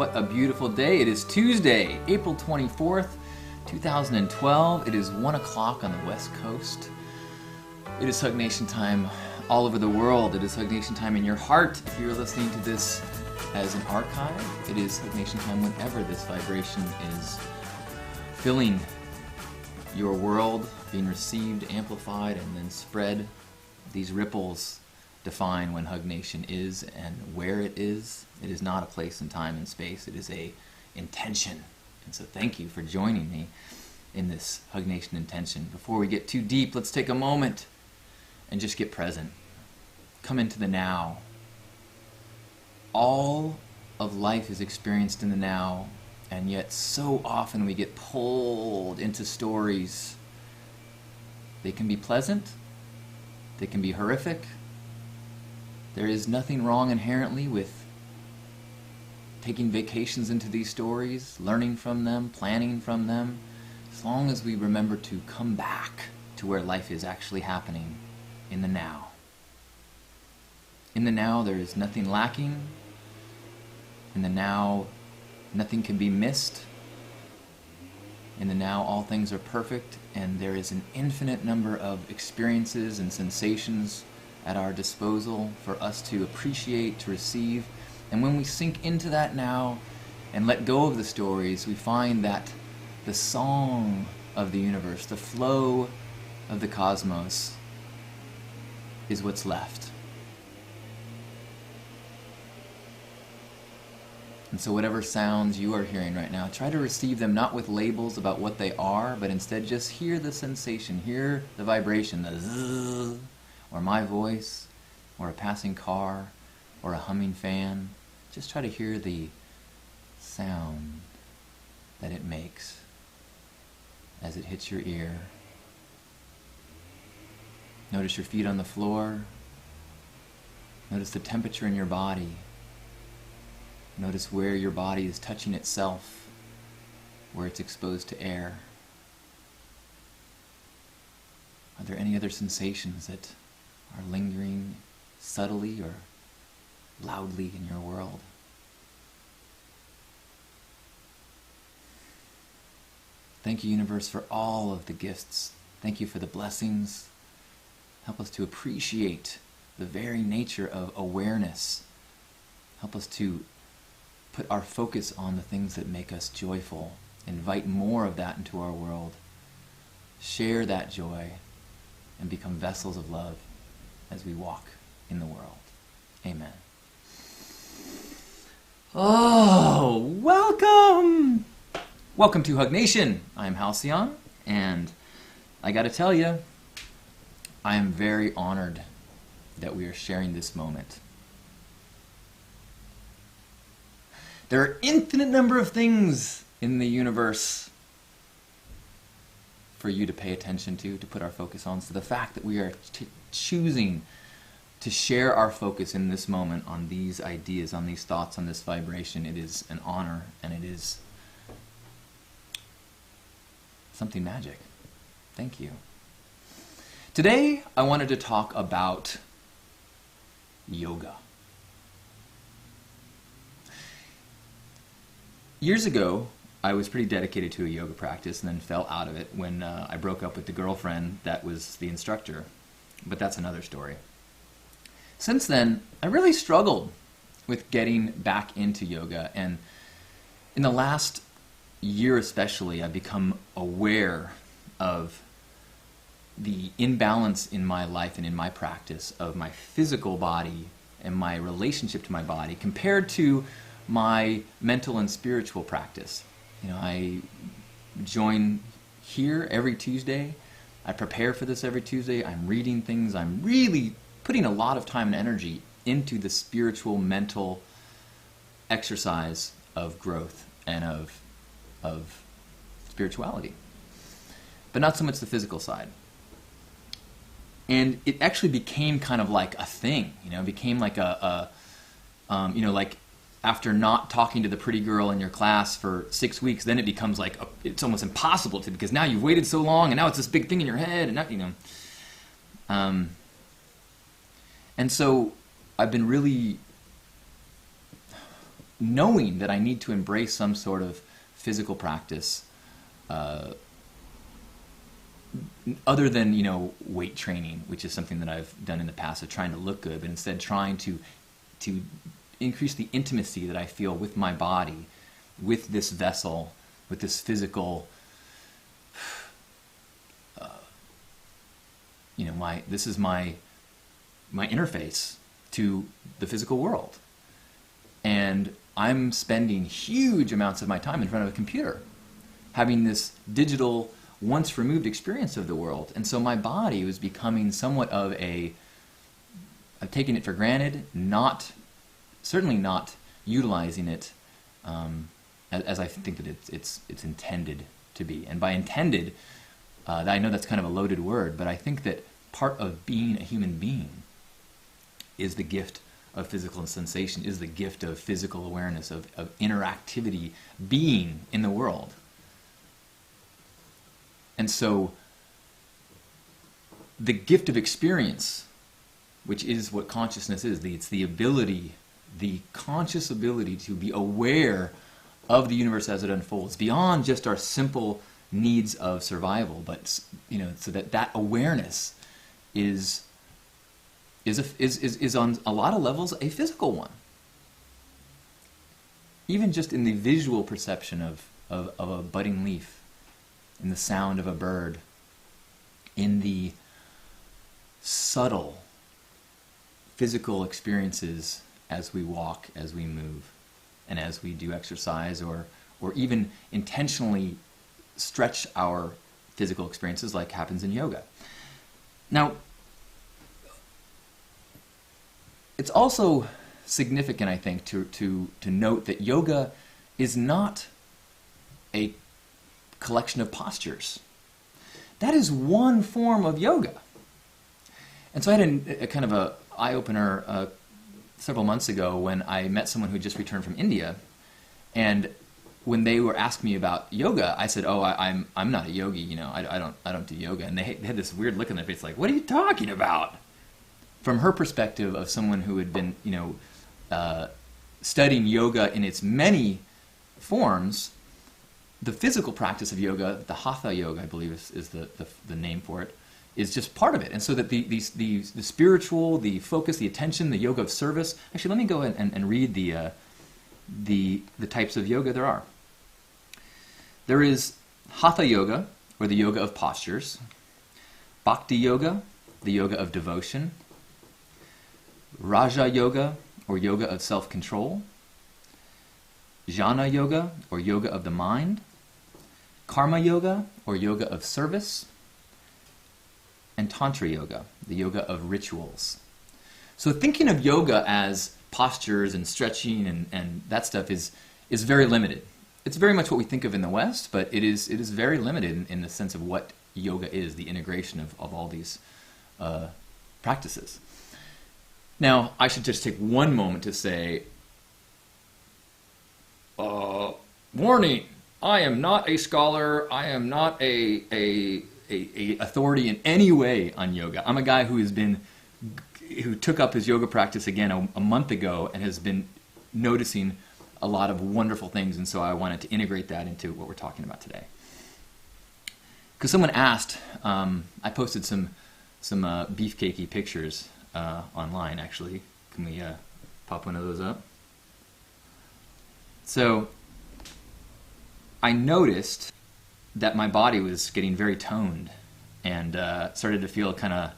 What a beautiful day. It is Tuesday, April 24th, 2012. It is 1 o'clock on the West Coast. It is Hugnation time all over the world. It is Hugnation time in your heart. If you're listening to this as an archive, it is Hugnation time whenever this vibration is filling your world, being received, amplified, and then spread. These ripples define when Hugnation is and where it is. It is not a place in time and space. It is a intention. And so thank you for joining me in this Hugnation intention. Before we get too deep, let's take a moment and just get present. Come into the now. All of life is experienced in the now, and yet so often we get pulled into stories. They can be pleasant. They can be horrific. There is nothing wrong inherently with taking vacations into these stories, learning from them, planning from them, as long as we remember to come back to where life is actually happening, in the now. In the now, there is nothing lacking. In the now, nothing can be missed. In the now, all things are perfect, and there is an infinite number of experiences and sensations at our disposal for us to appreciate, to receive. And when we sink into that now and let go of the stories, we find that the song of the universe, the flow of the cosmos, is what's left. And so whatever sounds you are hearing right now, try to receive them not with labels about what they are, but instead just hear the sensation, hear the vibration, the zzz, or my voice, or a passing car, or a humming fan. Just try to hear the sound that it makes as it hits your ear. Notice your feet on the floor. Notice the temperature in your body. Notice where your body is touching itself, where it's exposed to air. Are there any other sensations that are lingering subtly or loudly in your world? Thank you, universe, for all of the gifts. Thank you for the blessings. Help us to appreciate the very nature of awareness. Help us to put our focus on the things that make us joyful. Invite more of that into our world. Share that joy and become vessels of love as we walk in the world. Amen. Oh, welcome! Welcome to Hugnation. I'm Halcyon, and I gotta tell you, I am very honored that we are sharing this moment. There are infinite number of things in the universe for you to pay attention to put our focus on. So the fact that we are choosing to share our focus in this moment on these ideas, on these thoughts, on this vibration, it is an honor, and it is something magic. Thank you. Today, I wanted to talk about yoga. Years ago, I was pretty dedicated to a yoga practice and then fell out of it when I broke up with the girlfriend that was the instructor. But that's another story. Since then, I really struggled with getting back into yoga. And in the last year especially, I've become aware of the imbalance in my life and in my practice of my physical body and my relationship to my body compared to my mental and spiritual practice. You know, I join here every Tuesday. I prepare for this every Tuesday. I'm reading things. I'm really putting a lot of time and energy into the spiritual, mental exercise of growth and of spirituality. But not so much the physical side. And it actually became kind of like a thing, you know, it became like like after not talking to the pretty girl in your class for 6 weeks, then it becomes like, it's almost impossible to, because now you've waited so long, and now it's this big thing in your head, and now, you know. And so I've been really knowing that I need to embrace some sort of physical practice other than, weight training, which is something that I've done in the past of trying to look good, but instead trying to increase the intimacy that I feel with my body, with this vessel, with this physical, this is my interface to the physical world. And I'm spending huge amounts of my time in front of a computer, having this digital, once removed experience of the world. And so my body was becoming somewhat of I've taken it for granted, certainly not utilizing it as I think that it's intended to be. And by intended, I know that's kind of a loaded word, but I think that part of being a human being is the gift of physical sensation, is the gift of physical awareness, of interactivity, being in the world. And so the gift of experience, which is what consciousness is, it's the ability, the conscious ability to be aware of the universe as it unfolds, beyond just our simple needs of survival, but so that awareness is on a lot of levels a physical one. Even just in the visual perception of a budding leaf, in the sound of a bird, in the subtle physical experiences as we walk, as we move, and as we do exercise, or even intentionally stretch our physical experiences like happens in yoga. Now, it's also significant, I think, to note that yoga is not a collection of postures. That is one form of yoga. And so I had a kind of a eye-opener several months ago when I met someone who had just returned from India, and when they were asking me about yoga, I said, "Oh, I'm not a yogi. I don't do yoga." And they had this weird look on their face, like, "What are you talking about?" From her perspective of someone who had been, studying yoga in its many forms, the physical practice of yoga, the hatha yoga, I believe is the name for it, is just part of it. And so that the spiritual, the focus, the attention, the yoga of service. Actually, let me go ahead and read the types of yoga there are. There is hatha yoga, or the yoga of postures; bhakti yoga, the yoga of devotion; raja yoga, or yoga of self-control; jnana yoga, or yoga of the mind; karma yoga, or yoga of service; and tantra yoga, the yoga of rituals. So thinking of yoga as postures and stretching and that stuff is very limited. It's very much what we think of in the West, but it is very limited in the sense of what yoga is, the integration of all these practices. Now, I should just take one moment to say, warning, I am not a scholar, I am not a authority in any way on yoga. I'm a guy who took up his yoga practice again a month ago and has been noticing a lot of wonderful things, and so I wanted to integrate that into what we're talking about today. Because someone asked, I posted some beef keiki pictures online, actually. Can we pop one of those up? So I noticed that my body was getting very toned and started to feel kind of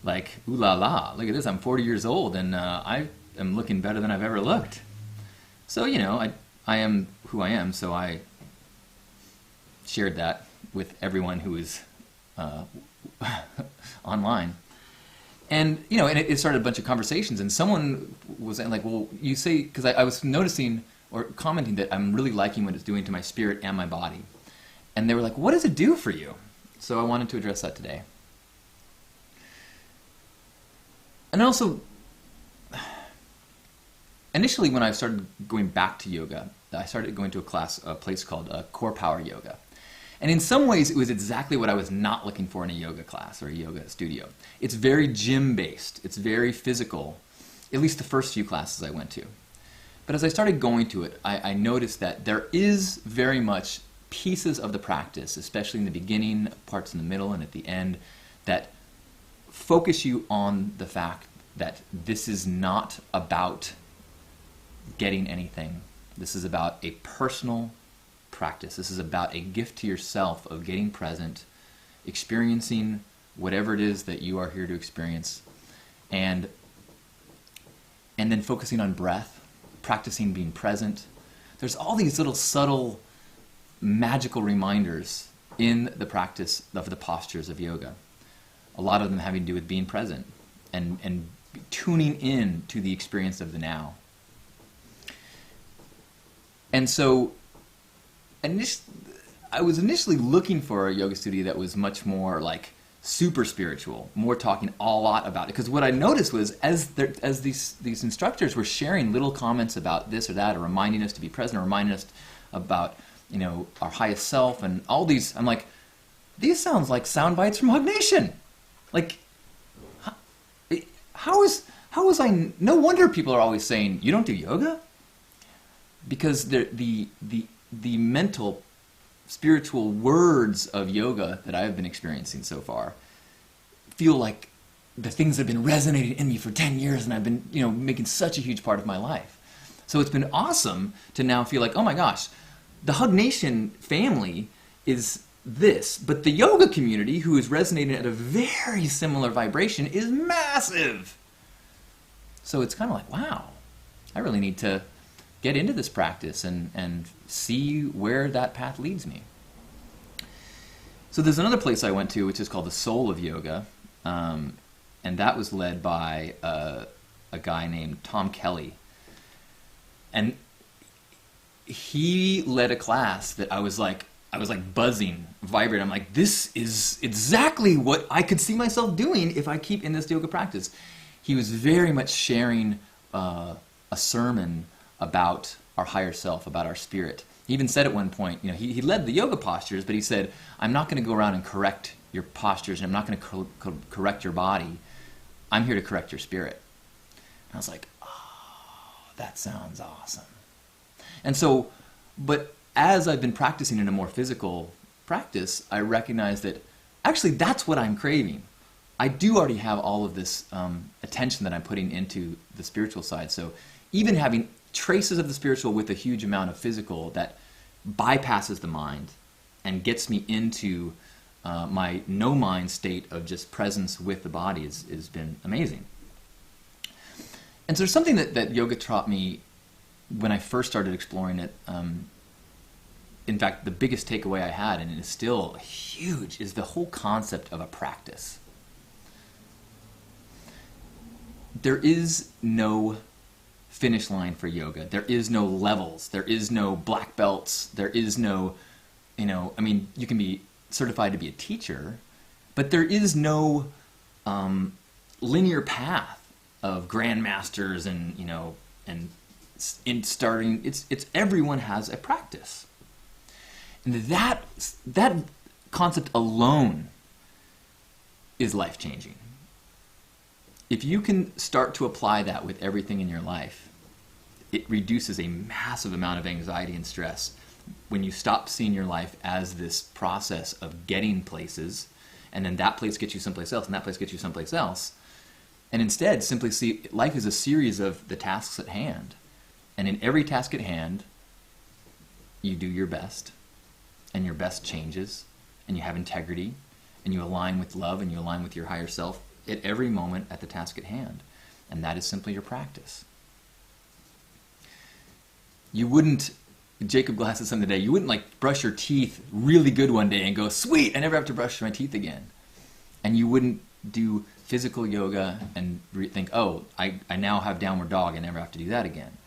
like, ooh la la, look at this, I'm 40 years old and I am looking better than I've ever looked. So, I am who I am, so I shared that with everyone who is online. And, and it started a bunch of conversations, and someone was like, well, you say, because I was noticing or commenting that I'm really liking what it's doing to my spirit and my body. And they were like, what does it do for you? So I wanted to address that today. And also, initially when I started going back to yoga, I started going to a place called Core Power Yoga. And in some ways, it was exactly what I was not looking for in a yoga class or a yoga studio. It's very gym-based. It's very physical, at least the first few classes I went to. But as I started going to it, I noticed that there is very much pieces of the practice, especially in the beginning, parts in the middle, and at the end, that focus you on the fact that this is not about getting anything. This is about a personal practice. This is about a gift to yourself of getting present, experiencing whatever it is that you are here to experience, and then focusing on breath, practicing being present. There's all these little subtle magical reminders in the practice of the postures of yoga. A lot of them having to do with being present and tuning in to the experience of the now. And so I was initially looking for a yoga studio that was much more like super spiritual, more talking a lot about it. Because what I noticed was as these instructors were sharing little comments about this or that, or reminding us to be present, or reminding us about, you know, our highest self, and all these, I'm like, these sounds like sound bites from Hugnation. Like, how was I? No wonder people are always saying, you don't do yoga? Because the mental, spiritual words of yoga that I have been experiencing so far feel like the things that have been resonating in me for 10 years, and I've been, you know, making such a huge part of my life. So it's been awesome to now feel like, oh my gosh, the Hugnation family is this, but the yoga community, who is resonating at a very similar vibration, is massive. So it's kind of like, wow, I really need to get into this practice and see where that path leads me. So there's another place I went to, which is called the Soul of Yoga, and that was led by a guy named Tom Kelly. And he led a class that I was like buzzing, vibrating. I'm like, this is exactly what I could see myself doing if I keep in this yoga practice. He was very much sharing a sermon about our higher self, about our spirit. He even said at one point, you know, he led the yoga postures, but he said, I'm not going to go around and correct your postures, and I'm not going to correct your body. I'm here to correct your spirit. And I was like, oh, that sounds awesome. And so, but as I've been practicing in a more physical practice, I recognize that actually that's what I'm craving. I do already have all of this attention that I'm putting into the spiritual side. So even having traces of the spiritual with a huge amount of physical that bypasses the mind and gets me into my no-mind state of just presence with the body has been amazing. And so there's something that yoga taught me when I first started exploring it. In fact, the biggest takeaway I had, and it is still huge, is the whole concept of a practice. There is no finish line for yoga. There is no levels. There is no black belts. There is no, you know, I mean, you can be certified to be a teacher, but there is no linear path of grandmasters and, you know, and in starting, it's everyone has a practice. And that concept alone is life-changing. If you can start to apply that with everything in your life, it reduces a massive amount of anxiety and stress when you stop seeing your life as this process of getting places, and then that place gets you someplace else, and that place gets you someplace else, and instead simply see life as a series of the tasks at hand. And in every task at hand, you do your best, and your best changes, and you have integrity, and you align with love, and you align with your higher self at every moment at the task at hand. And that is simply your practice. You wouldn't, Jacob Glass said something today, you wouldn't like brush your teeth really good one day and go, sweet, I never have to brush my teeth again. And you wouldn't do physical yoga and think, oh, I now have downward dog, I never have to do that again.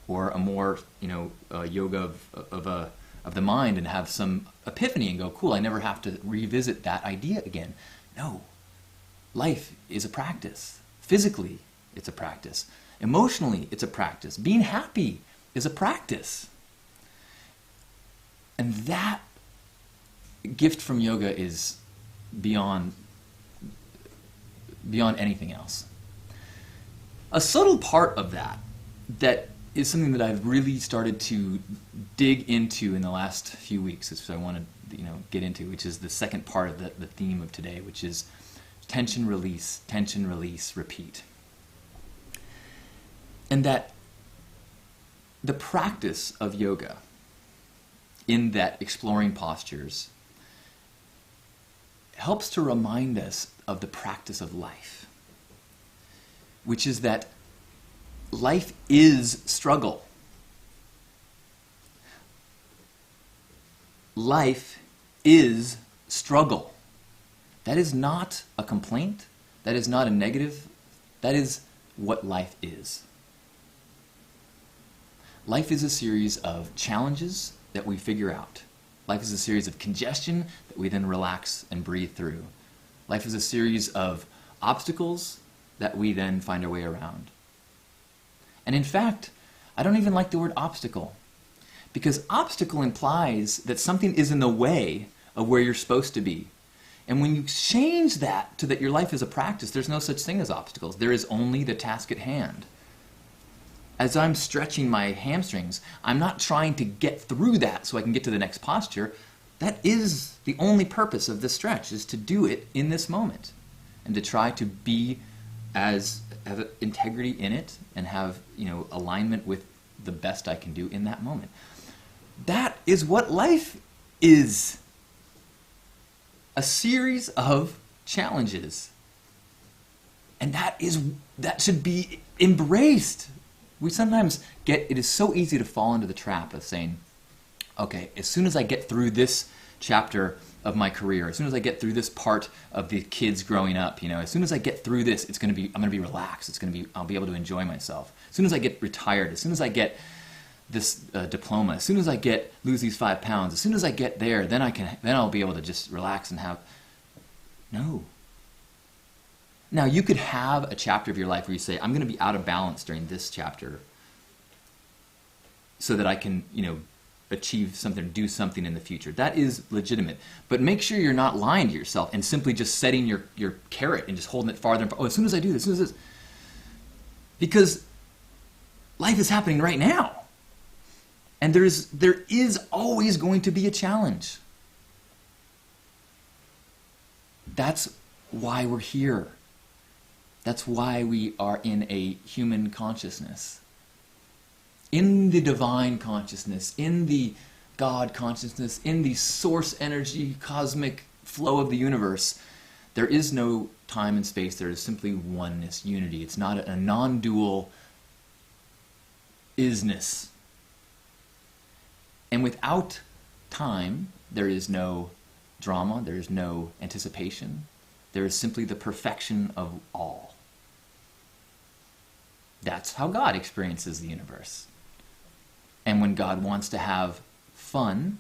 Or a more, you know, yoga of the mind and have some epiphany and go, cool, I never have to revisit that idea again. No. Life is a practice. Physically, it's a practice. Emotionally, it's a practice. Being happy is a practice. And that gift from yoga is beyond anything else. A subtle part of that is something that I've really started to dig into in the last few weeks. So I want to get into, which is the second part of the theme of today, which is tension, release, repeat. And that the practice of yoga in that exploring postures helps to remind us of the practice of life, which is that life is struggle. Life is struggle. That is not a complaint. That is not a negative. That is what life is. Life is a series of challenges that we figure out. Life is a series of congestion that we then relax and breathe through. Life is a series of obstacles that we then find our way around. And in fact, I don't even like the word obstacle, because obstacle implies that something is in the way of where you're supposed to be. And when you change that to that your life is a practice, there's no such thing as obstacles. There is only the task at hand. As I'm stretching my hamstrings, I'm not trying to get through that so I can get to the next posture. That is the only purpose of this stretch, is to do it in this moment and to try to be have integrity in it and have alignment with the best I can do in that moment. That is what life is. A series of challenges. And that should be embraced. We sometimes it is so easy to fall into the trap of saying, okay, as soon as I get through this chapter of my career, as soon as I get through this part of the kids growing up, as soon as I get through this, I'm going to be relaxed. I'll be able to enjoy myself. As soon as I get retired, as soon as I get this diploma, as soon as I lose these 5 pounds, as soon as I get there, then I'll be able to just relax and have. No. Now, you could have a chapter of your life where you say, I'm going to be out of balance during this chapter so that I can, achieve something, do something in the future. That is legitimate. But make sure you're not lying to yourself and simply just setting your carrot and just holding it farther and farther. Oh, as soon as I do this, as soon as this. Because life is happening right now. And there is always going to be a challenge. That's why we're here. That's why we are in a human consciousness. In the divine consciousness, in the God consciousness, in the source energy, cosmic flow of the universe, there is no time and space. There is simply oneness, unity. It's not a non-dual isness. And without time, there is no drama, there is no anticipation. There is simply the perfection of all. That's how God experiences the universe. And when God wants to have fun,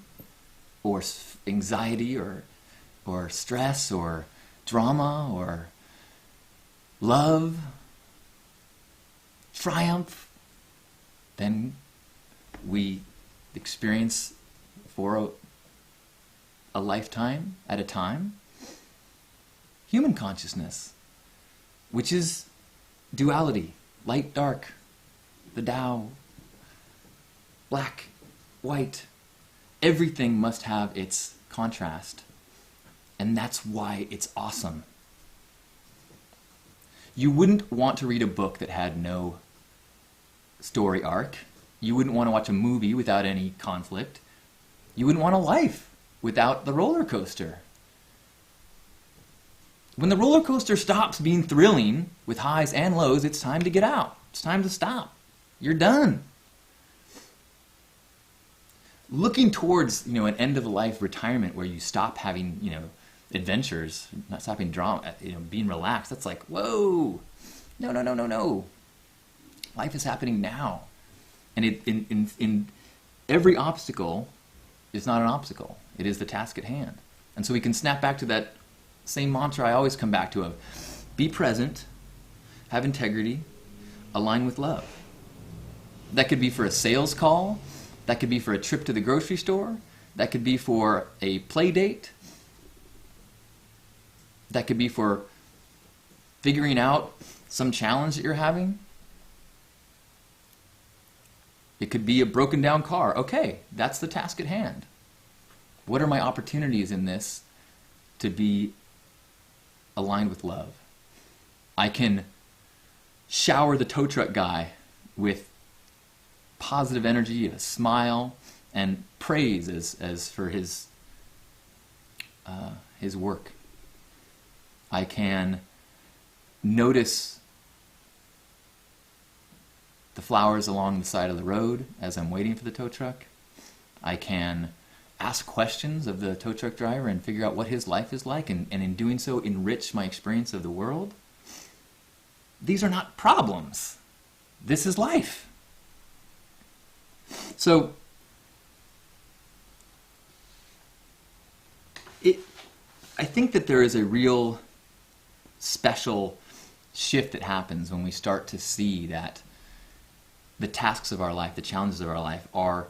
or anxiety, or stress, or drama, or love, triumph, then we experience for a lifetime at a time human consciousness, which is duality, light, dark, the Tao, black, white. Everything must have its contrast, and that's why it's awesome. You wouldn't want to read a book that had no story arc. You wouldn't want to watch a movie without any conflict. You wouldn't want a life without the roller coaster. When the roller coaster stops being thrilling with highs and lows, it's time to get out. It's time to stop. You're done. Looking towards, an end of life retirement where you stop having, adventures, not stopping drama, being relaxed. That's like, whoa. No. Life is happening now. And in every obstacle is not an obstacle. It is the task at hand. And so we can snap back to that same mantra I always come back to of be present, have integrity, align with love. That could be for a sales call. That could be for a trip to the grocery store. That could be for a play date. That could be for figuring out some challenge that you're having. It could be a broken down car. Okay, that's the task at hand. What are my opportunities in this to be aligned with love? I can shower the tow truck guy with positive energy, a smile, and praise as for his work. I can notice the flowers along the side of the road as I'm waiting for the tow truck. I can ask questions of the tow truck driver and figure out what his life is like, and in doing so enrich my experience of the world. These are not problems. This is life. So I think that there is a real special shift that happens when we start to see that the tasks of our life, the challenges of our life, are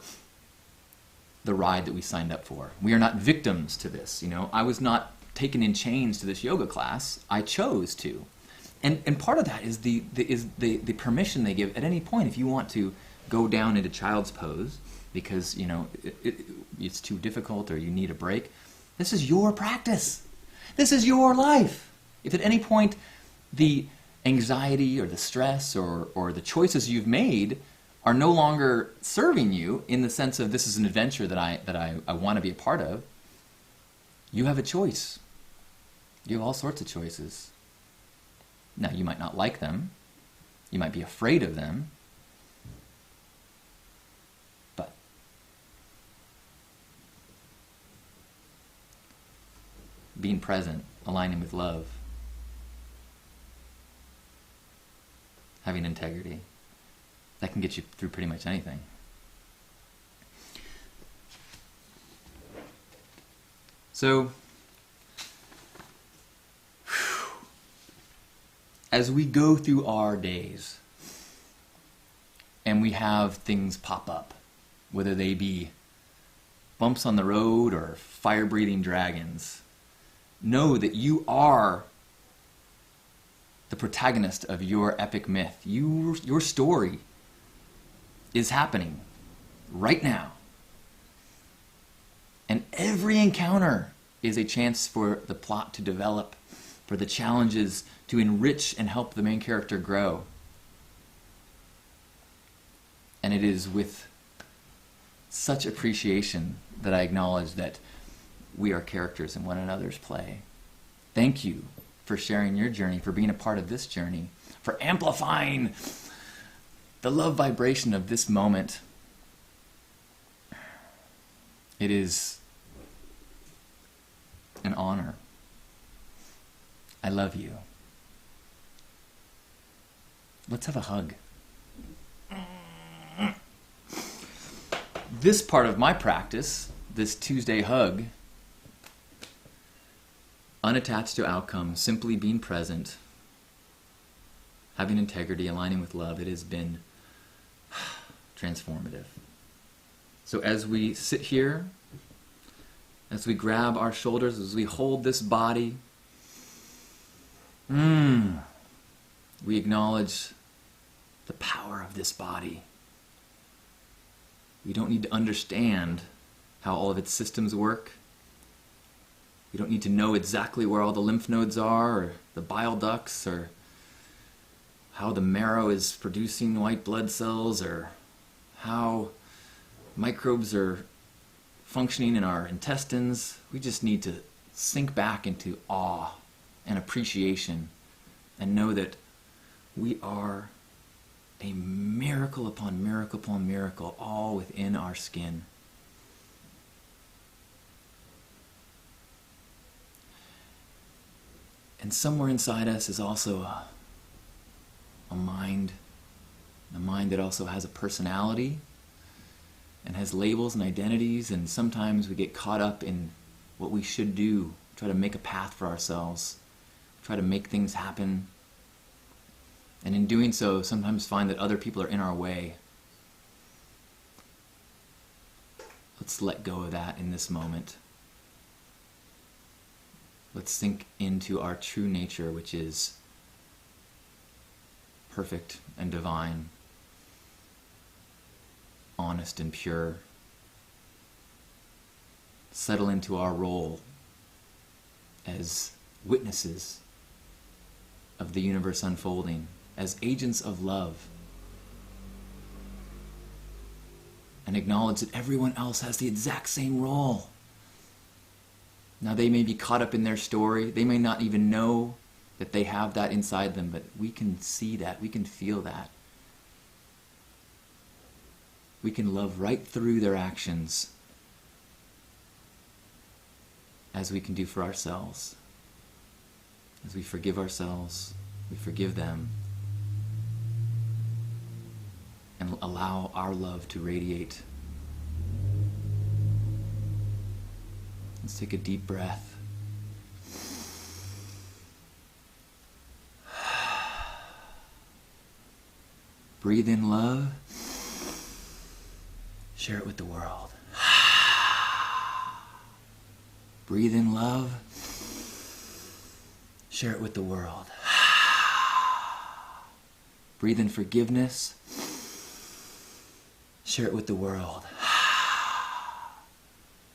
the ride that we signed up for. We are not victims to this. I was not taken in chains to this yoga class. I chose to. And part of that is the permission they give at any point. If you want to go down into child's pose because it's too difficult or you need a break, this is your practice. This is your life. If at any point the anxiety or the stress or the choices you've made are no longer serving you in the sense of this is an adventure that I want to be a part of, you have a choice. You have all sorts of choices. Now, you might not like them. You might be afraid of them. But being present, aligning with love, having integrity, that can get you through pretty much anything. So, as we go through our days and we have things pop up, whether they be bumps on the road or fire-breathing dragons, know that you are the protagonist of your epic myth. Your story is happening right now. And every encounter is a chance for the plot to develop, for the challenges to enrich and help the main character grow. And it is with such appreciation that I acknowledge that we are characters in one another's play. Thank you for sharing your journey, for being a part of this journey, for amplifying the love vibration of this moment. It is an honor. I love you. Let's have a hug. This part of my practice, this Tuesday hug, unattached to outcome, simply being present, having integrity, aligning with love, it has been transformative. So as we sit here, as we grab our shoulders, as we hold this body, we acknowledge the power of this body. We don't need to understand how all of its systems work. We don't need to know exactly where all the lymph nodes are, or the bile ducts, or how the marrow is producing white blood cells, or how microbes are functioning in our intestines. We just need to sink back into awe and appreciation and know that we are a miracle upon miracle upon miracle, all within our skin. And somewhere inside us is also a mind that also has a personality and has labels and identities, and sometimes we get caught up in what we should do, try to make a path for ourselves, try to make things happen, and in doing so sometimes find that other people are in our way. Let's let go of that in this moment. Let's sink into our true nature, which is perfect and divine. honest and pure. Settle into our role as witnesses of the universe unfolding, as agents of love, and acknowledge that everyone else has the exact same role. Now, they may be caught up in their story. They may not even know that they have that inside them, but we can see that. We can feel that. We can love right through their actions, as we can do for ourselves. As we forgive ourselves, we forgive them, and allow our love to radiate. Let's take a deep breath. Breathe in love. Share it with the world. Breathe in love. Share it with the world. Breathe in forgiveness. Share it with the world.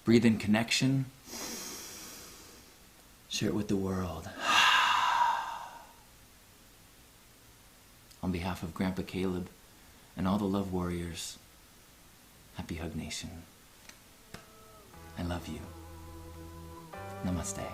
Breathe in connection. Share it with the world. On behalf of Grandpa Caleb and all the love warriors, happy Hugnation. I love you. Namaste.